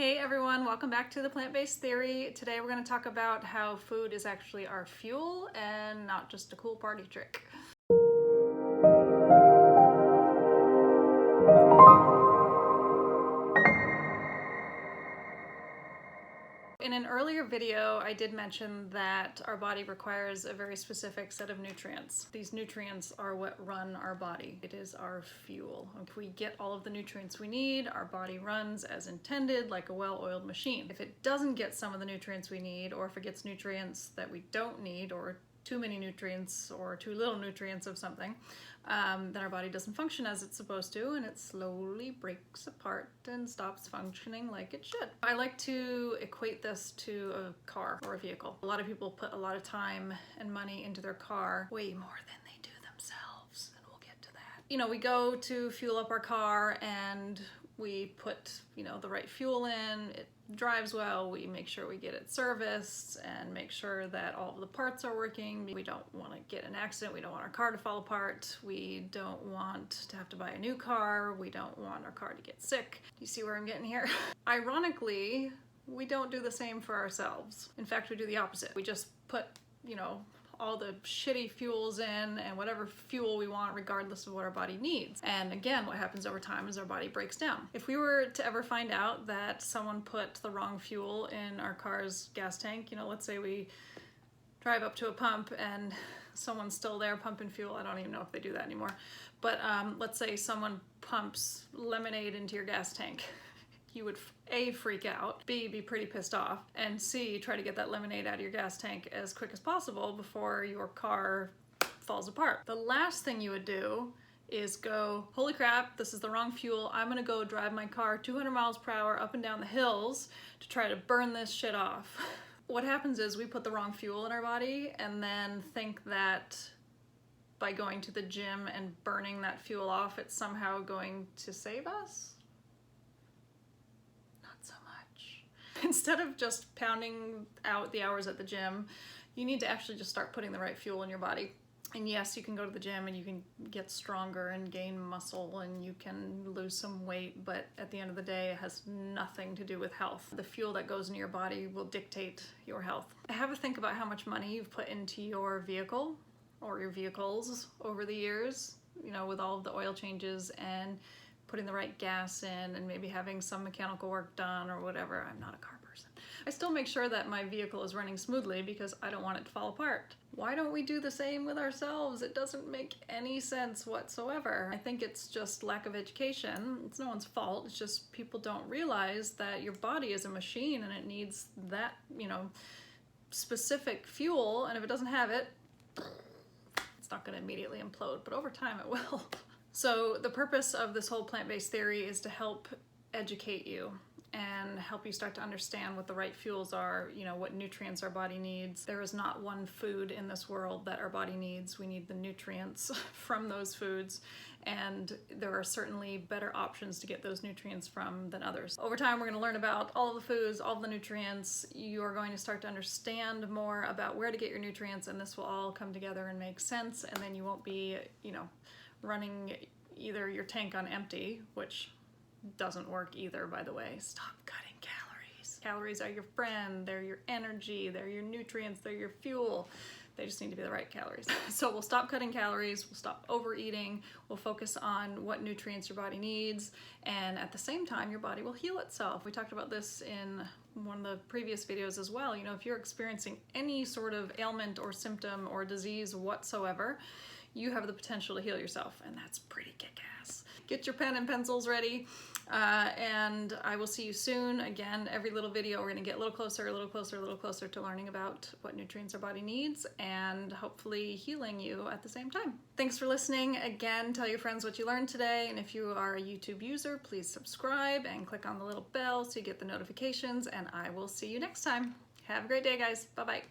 Hey everyone, welcome back to the Plant-Based Theory. Today we're going to talk about how food is actually our fuel and not just a cool party trick. In an earlier video, I did mention that our body requires a very specific set of nutrients. These nutrients are what run our body. It is our fuel. If we get all of the nutrients we need, our body runs as intended, like a well-oiled machine. If it doesn't get some of the nutrients we need, or if it gets nutrients that we don't need, or too many nutrients or too little nutrients of something, then our body doesn't function as it's supposed to, and it slowly breaks apart and stops functioning like it should. I like to equate this to a car or a vehicle. A lot of people put a lot of time and money into their car, way more than they do themselves, and we'll get to that. You know, we go to fuel up our car and we put, the right fuel in, it drives well, we make sure we get it serviced and make sure that all of the parts are working. We don't want to get an accident, we don't want our car to fall apart, we don't want to have to buy a new car, we don't want our car to get sick. Do you see where I'm getting here? Ironically, we don't do the same for ourselves. In fact, we do the opposite. We just put, all the shitty fuels in and whatever fuel we want regardless of what our body needs. And again, what happens over time is our body breaks down. If we were to ever find out that someone put the wrong fuel in our car's gas tank, let's say we drive up to a pump and someone's still there pumping fuel. I don't even know if they do that anymore. But let's say someone pumps lemonade into your gas tank. You would A, freak out, B, be pretty pissed off, and C, try to get that lemonade out of your gas tank as quick as possible before your car falls apart. The last thing you would do is go, holy crap, this is the wrong fuel. I'm gonna go drive my car 200 miles per hour up and down the hills to try to burn this shit off. What happens is we put the wrong fuel in our body and then think that by going to the gym and burning that fuel off, it's somehow going to save us. Instead of just pounding out the hours at the gym, you need to actually just start putting the right fuel in your body. And yes, you can go to the gym and you can get stronger and gain muscle and you can lose some weight, but at the end of the day, it has nothing to do with health. The fuel that goes into your body will dictate your health. Have a think about how much money you've put into your vehicle or your vehicles over the years, with all of the oil changes and putting the right gas in and maybe having some mechanical work done or whatever. I'm not a car person. I still make sure that my vehicle is running smoothly because I don't want it to fall apart. Why don't we do the same with ourselves? It doesn't make any sense whatsoever. I think it's just lack of education. It's no one's fault. It's just people don't realize that your body is a machine and it needs that, specific fuel. And if it doesn't have it, it's not going to immediately implode, but over time it will. So the purpose of this whole plant-based theory is to help educate you and help you start to understand what the right fuels are, what nutrients our body needs. There is not one food in this world that our body needs. We need the nutrients from those foods, and there are certainly better options to get those nutrients from than others. Over time, we're going to learn about all of the foods, all of the nutrients. You are going to start to understand more about where to get your nutrients, and this will all come together and make sense, and then you won't be, running either your tank on empty, which doesn't work either, by the way. Stop cutting calories. Calories are your friend, they're your energy, they're your nutrients, they're your fuel. They just need to be the right calories. So we'll stop cutting calories, we'll stop overeating, we'll focus on what nutrients your body needs, and at the same time, your body will heal itself. We talked about this in one of the previous videos as well. If you're experiencing any sort of ailment or symptom or disease whatsoever, you have the potential to heal yourself, and that's pretty kick-ass. Get your pen and pencils ready, and I will see you soon. Again, every little video, we're gonna get a little closer, a little closer, a little closer to learning about what nutrients our body needs and hopefully healing you at the same time. Thanks for listening. Again, tell your friends what you learned today, and if you are a YouTube user, please subscribe and click on the little bell so you get the notifications, and I will see you next time. Have a great day, guys. Bye-bye.